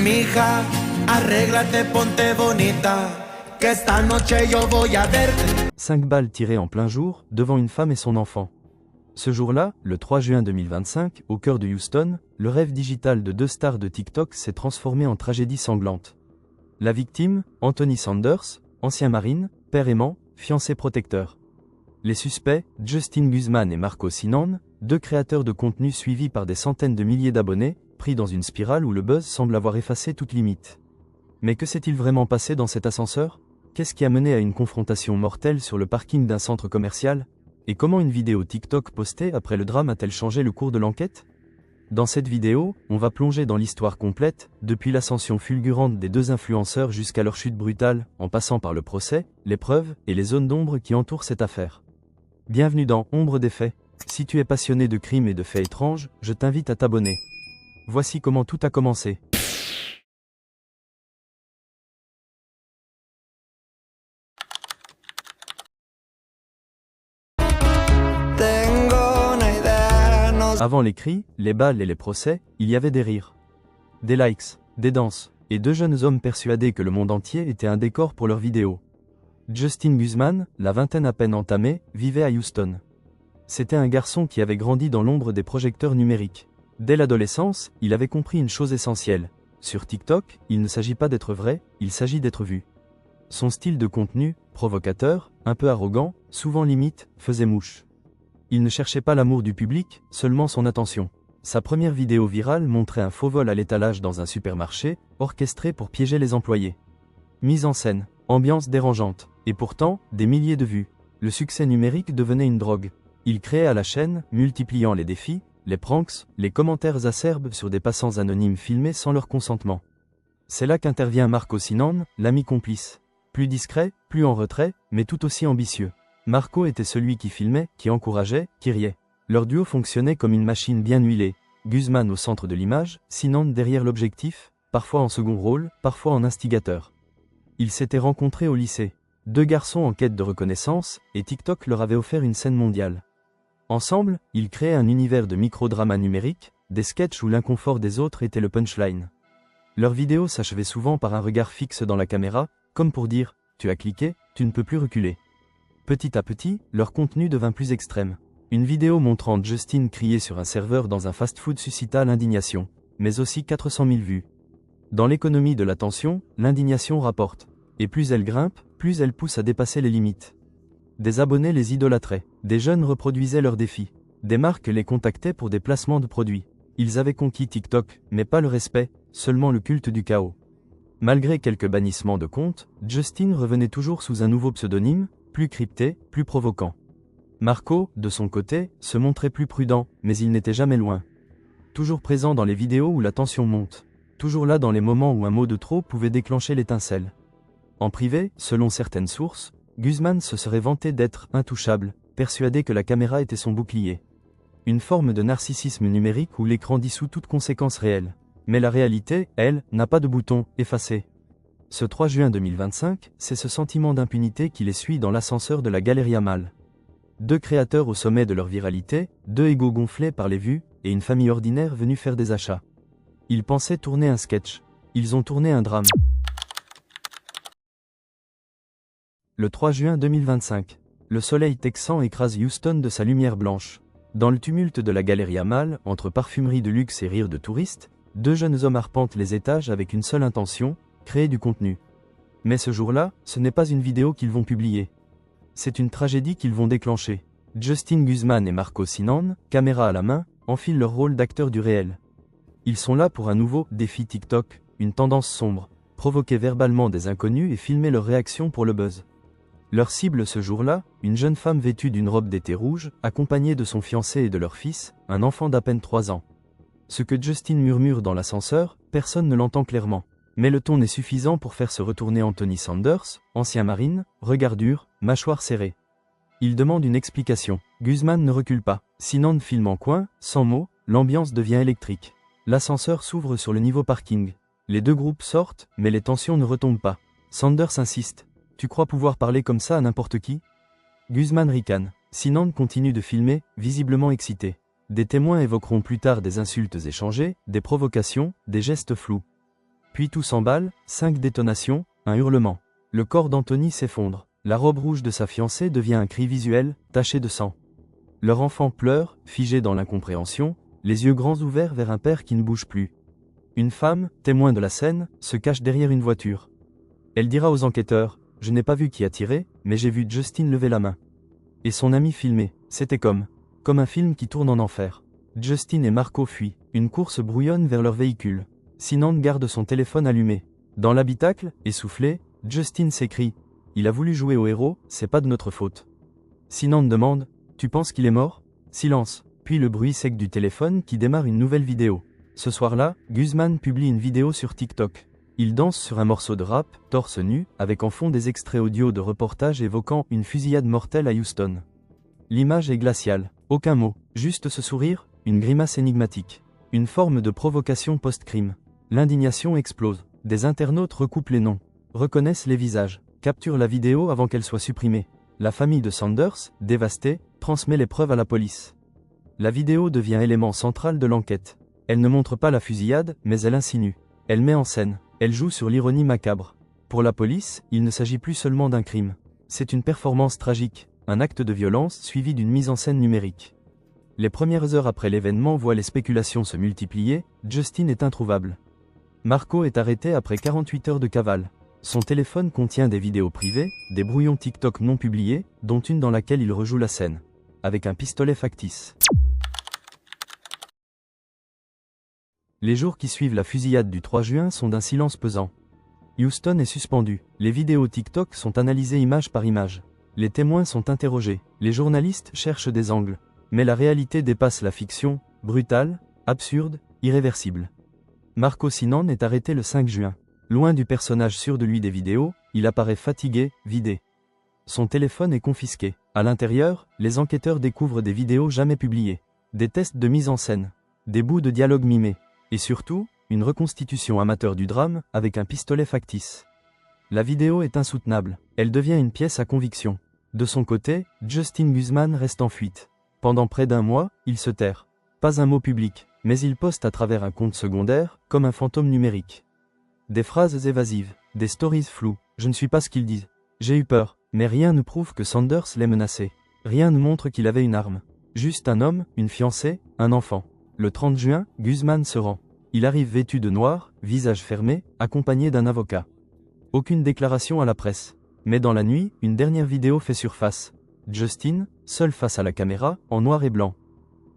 mija, arréglate, ponte bonita, que esta noche yo voy a verte. 5 balles tirées en plein jour, devant une femme et son enfant. Ce jour-là, le 3 juin 2025, au cœur de Houston, le rêve digital de 2 stars de TikTok s'est transformé en tragédie sanglante. La victime, Anthony Sanders, ancien marine, père aimant, fiancé protecteur. Les suspects, Justin Guzman et Marco Sinan, 2 créateurs de contenu suivis par des centaines de milliers d'abonnés, pris dans une spirale où le buzz semble avoir effacé toute limite. Mais que s'est-il vraiment passé dans cet ascenseur? Qu'est-ce qui a mené à une confrontation mortelle sur le parking d'un centre commercial? Et comment une vidéo TikTok postée après le drame a-t-elle changé le cours de l'enquête? Dans cette vidéo, on va plonger dans l'histoire complète, depuis l'ascension fulgurante des 2 influenceurs jusqu'à leur chute brutale, en passant par le procès, les preuves et les zones d'ombre qui entourent cette affaire. Bienvenue dans Ombre des faits. Si tu es passionné de crimes et de faits étranges, je t'invite à t'abonner. Voici comment tout a commencé. Avant les cris, les balles et les procès, il y avait des rires, des likes, des danses, et 2 jeunes hommes persuadés que le monde entier était un décor pour leurs vidéos. Justin Guzman, la vingtaine à peine entamée, vivait à Houston. C'était un garçon qui avait grandi dans l'ombre des projecteurs numériques. Dès l'adolescence, il avait compris une chose essentielle. Sur TikTok, il ne s'agit pas d'être vrai, il s'agit d'être vu. Son style de contenu, provocateur, un peu arrogant, souvent limite, faisait mouche. Il ne cherchait pas l'amour du public, seulement son attention. Sa première vidéo virale montrait un faux vol à l'étalage dans un supermarché, orchestré pour piéger les employés. Mise en scène, ambiance dérangeante, et pourtant, des milliers de vues. Le succès numérique devenait une drogue. Il créait à la chaîne, multipliant les défis, les pranks, les commentaires acerbes sur des passants anonymes filmés sans leur consentement. C'est là qu'intervient Marco Sinan, l'ami complice. Plus discret, plus en retrait, mais tout aussi ambitieux. Marco était celui qui filmait, qui encourageait, qui riait. Leur duo fonctionnait comme une machine bien huilée. Guzman au centre de l'image, Sinan derrière l'objectif, parfois en second rôle, parfois en instigateur. Ils s'étaient rencontrés au lycée. 2 garçons en quête de reconnaissance, et TikTok leur avait offert une scène mondiale. Ensemble, ils créaient un univers de micro-dramas numériques, des sketchs où l'inconfort des autres était le punchline. Leurs vidéos s'achevaient souvent par un regard fixe dans la caméra, comme pour dire « Tu as cliqué, tu ne peux plus reculer ». Petit à petit, leur contenu devint plus extrême. Une vidéo montrant Justin crier sur un serveur dans un fast-food suscita l'indignation, mais aussi 400 000 vues. Dans l'économie de l'attention, l'indignation rapporte. Et plus elle grimpe, plus elle pousse à dépasser les limites. Des abonnés les idolâtraient, des jeunes reproduisaient leurs défis, des marques les contactaient pour des placements de produits. Ils avaient conquis TikTok, mais pas le respect, seulement le culte du chaos. Malgré quelques bannissements de comptes, Justin revenait toujours sous un nouveau pseudonyme, plus crypté, plus provoquant. Marco, de son côté, se montrait plus prudent, mais il n'était jamais loin. Toujours présent dans les vidéos où la tension monte. Toujours là dans les moments où un mot de trop pouvait déclencher l'étincelle. En privé, selon certaines sources, Guzman se serait vanté d'être intouchable, persuadé que la caméra était son bouclier. Une forme de narcissisme numérique où l'écran dissout toute conséquence réelle. Mais la réalité, elle, n'a pas de bouton « effacer ». Ce 3 juin 2025, c'est ce sentiment d'impunité qui les suit dans l'ascenseur de la Galeria Mall. 2 créateurs au sommet de leur viralité, 2 égos gonflés par les vues, et une famille ordinaire venue faire des achats. Ils pensaient tourner un sketch. Ils ont tourné un drame. Le 3 juin 2025, le soleil texan écrase Houston de sa lumière blanche. Dans le tumulte de la Galeria Mall, entre parfumerie de luxe et rires de touristes, 2 jeunes hommes arpentent les étages avec une seule intention, créer du contenu. Mais ce jour-là, ce n'est pas une vidéo qu'ils vont publier. C'est une tragédie qu'ils vont déclencher. Justin Guzman et Marco Sinan, caméra à la main, enfilent leur rôle d'acteurs du réel. Ils sont là pour un nouveau défi TikTok, une tendance sombre, provoquer verbalement des inconnus et filmer leurs réactions pour le buzz. Leur cible ce jour-là, une jeune femme vêtue d'une robe d'été rouge, accompagnée de son fiancé et de leur fils, un enfant d'à peine 3 ans. Ce que Justin murmure dans l'ascenseur, personne ne l'entend clairement. Mais le ton est suffisant pour faire se retourner Anthony Sanders, ancien marine, regard dur, mâchoire serrée. Il demande une explication. Guzman ne recule pas. Sinan filme en coin, sans mots, l'ambiance devient électrique. L'ascenseur s'ouvre sur le niveau parking. Les 2 groupes sortent, mais les tensions ne retombent pas. Sanders insiste. Tu crois pouvoir parler comme ça à n'importe qui? Guzman ricane. Sinan continue de filmer, visiblement excité. Des témoins évoqueront plus tard des insultes échangées, des provocations, des gestes flous. Puis tout s'emballe, 5 détonations, un hurlement. Le corps d'Anthony s'effondre. La robe rouge de sa fiancée devient un cri visuel, taché de sang. Leur enfant pleure, figé dans l'incompréhension, les yeux grands ouverts vers un père qui ne bouge plus. Une femme, témoin de la scène, se cache derrière une voiture. Elle dira aux enquêteurs, « Je n'ai pas vu qui a tiré, mais j'ai vu Justin lever la main. » Et son ami filmé, c'était comme un film qui tourne en enfer. Justin et Marco fuient, une course brouillonne vers leur véhicule. Sinan garde son téléphone allumé. Dans l'habitacle, essoufflé, Justin s'écrie, « Il a voulu jouer au héros, c'est pas de notre faute. » Sinan demande, « Tu penses qu'il est mort ?» Silence, puis le bruit sec du téléphone qui démarre une nouvelle vidéo. Ce soir-là, Guzman publie une vidéo sur TikTok. Il danse sur un morceau de rap, torse nu, avec en fond des extraits audio de reportages évoquant une fusillade mortelle à Houston. L'image est glaciale, aucun mot, juste ce sourire, une grimace énigmatique. Une forme de provocation post-crime. L'indignation explose. Des internautes recoupent les noms, reconnaissent les visages, capturent la vidéo avant qu'elle soit supprimée. La famille de Sanders, dévastée, transmet les preuves à la police. La vidéo devient élément central de l'enquête. Elle ne montre pas la fusillade, mais elle insinue. Elle met en scène. Elle joue sur l'ironie macabre. Pour la police, il ne s'agit plus seulement d'un crime. C'est une performance tragique, un acte de violence suivi d'une mise en scène numérique. Les premières heures après l'événement voient les spéculations se multiplier, Justin est introuvable. Marco est arrêté après 48 heures de cavale. Son téléphone contient des vidéos privées, des brouillons TikTok non publiés, dont une dans laquelle il rejoue la scène. Avec un pistolet factice. Les jours qui suivent la fusillade du 3 juin sont d'un silence pesant. Houston est suspendu. Les vidéos TikTok sont analysées image par image. Les témoins sont interrogés. Les journalistes cherchent des angles. Mais la réalité dépasse la fiction, brutale, absurde, irréversible. Marco Sinan est arrêté le 5 juin. Loin du personnage sûr de lui des vidéos, il apparaît fatigué, vidé. Son téléphone est confisqué. À l'intérieur, les enquêteurs découvrent des vidéos jamais publiées. Des tests de mise en scène. Des bouts de dialogue mimés. Et surtout, une reconstitution amateur du drame avec un pistolet factice. La vidéo est insoutenable. Elle devient une pièce à conviction. De son côté, Justin Guzman reste en fuite. Pendant près d'un mois, il se terre. Pas un mot public, mais il poste à travers un compte secondaire, comme un fantôme numérique. Des phrases évasives, des stories floues, je ne suis pas ce qu'ils disent. J'ai eu peur, mais rien ne prouve que Sanders l'ait menacé. Rien ne montre qu'il avait une arme. Juste un homme, une fiancée, un enfant. Le 30 juin, Guzman se rend. Il arrive vêtu de noir, visage fermé, accompagné d'un avocat. Aucune déclaration à la presse. Mais dans la nuit, une dernière vidéo fait surface. Justin, seul face à la caméra, en noir et blanc.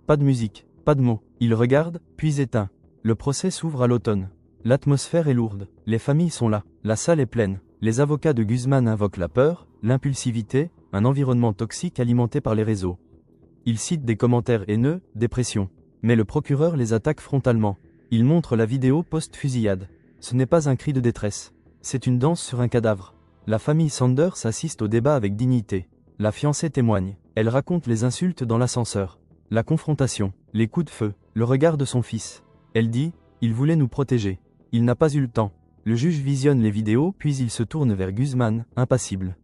Pas de musique, pas de mots. Il regarde, puis éteint. Le procès s'ouvre à l'automne. L'atmosphère est lourde. Les familles sont là. La salle est pleine. Les avocats de Guzman invoquent la peur, l'impulsivité, un environnement toxique alimenté par les réseaux. Ils citent des commentaires haineux, des pressions. Mais le procureur les attaque frontalement. Il montre la vidéo post-fusillade. Ce n'est pas un cri de détresse. C'est une danse sur un cadavre. La famille Sanders assiste au débat avec dignité. La fiancée témoigne. Elle raconte les insultes dans l'ascenseur. La confrontation, les coups de feu, le regard de son fils. Elle dit, « Il voulait nous protéger. Il n'a pas eu le temps. » Le juge visionne les vidéos puis il se tourne vers Guzman, impassible.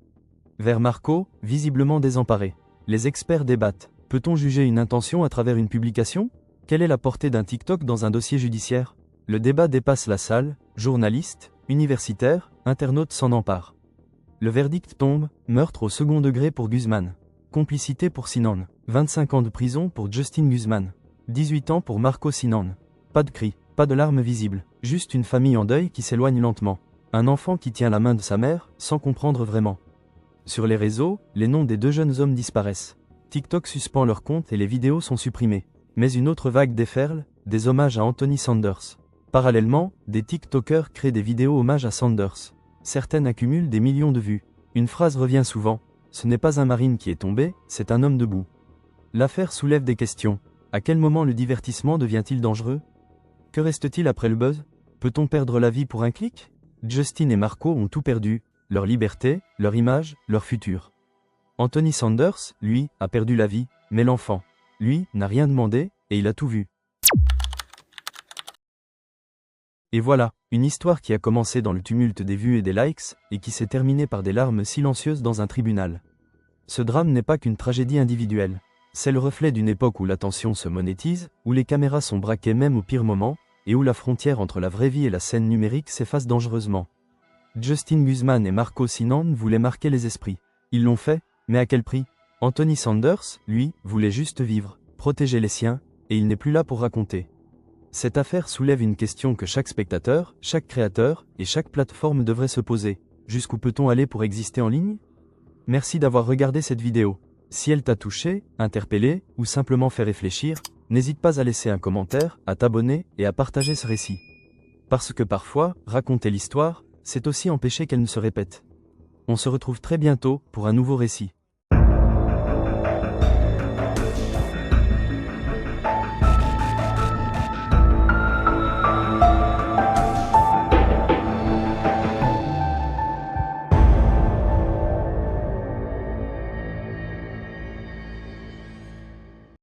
Vers Marco, visiblement désemparé. Les experts débattent. Peut-on juger une intention à travers une publication ? Quelle est la portée d'un TikTok dans un dossier judiciaire ? Le débat dépasse la salle, journalistes, universitaires, internautes s'en emparent. Le verdict tombe, meurtre au second degré pour Guzman. Complicité pour Sinan. 25 ans de prison pour Justin Guzman. 18 ans pour Marco Sinan. Pas de cris, pas de larmes visibles, juste une famille en deuil qui s'éloigne lentement. Un enfant qui tient la main de sa mère, sans comprendre vraiment. Sur les réseaux, les noms des deux jeunes hommes disparaissent. TikTok suspend leur compte et les vidéos sont supprimées. Mais une autre vague déferle, des hommages à Anthony Sanders. Parallèlement, des TikTokers créent des vidéos hommages à Sanders. Certaines accumulent des millions de vues. Une phrase revient souvent, « Ce n'est pas un marine qui est tombé, c'est un homme debout ». L'affaire soulève des questions. À quel moment le divertissement devient-il dangereux ? Que reste-t-il après le buzz ? Peut-on perdre la vie pour un clic ? Justin et Marco ont tout perdu, leur liberté, leur image, leur futur. Anthony Sanders, lui, a perdu la vie, mais l'enfant, lui, n'a rien demandé, et il a tout vu. Et voilà, une histoire qui a commencé dans le tumulte des vues et des likes, et qui s'est terminée par des larmes silencieuses dans un tribunal. Ce drame n'est pas qu'une tragédie individuelle. C'est le reflet d'une époque où l'attention se monétise, où les caméras sont braquées même au pire moment, et où la frontière entre la vraie vie et la scène numérique s'efface dangereusement. Justin Guzman et Marco Sinan voulaient marquer les esprits. Ils l'ont fait, mais à quel prix? Anthony Sanders, lui, voulait juste vivre, protéger les siens, et il n'est plus là pour raconter. Cette affaire soulève une question que chaque spectateur, chaque créateur et chaque plateforme devrait se poser. Jusqu'où peut-on aller pour exister en ligne? Merci d'avoir regardé cette vidéo. Si elle t'a touché, interpellé ou simplement fait réfléchir, n'hésite pas à laisser un commentaire, à t'abonner et à partager ce récit. Parce que parfois, raconter l'histoire, c'est aussi empêcher qu'elle ne se répète. On se retrouve très bientôt pour un nouveau récit.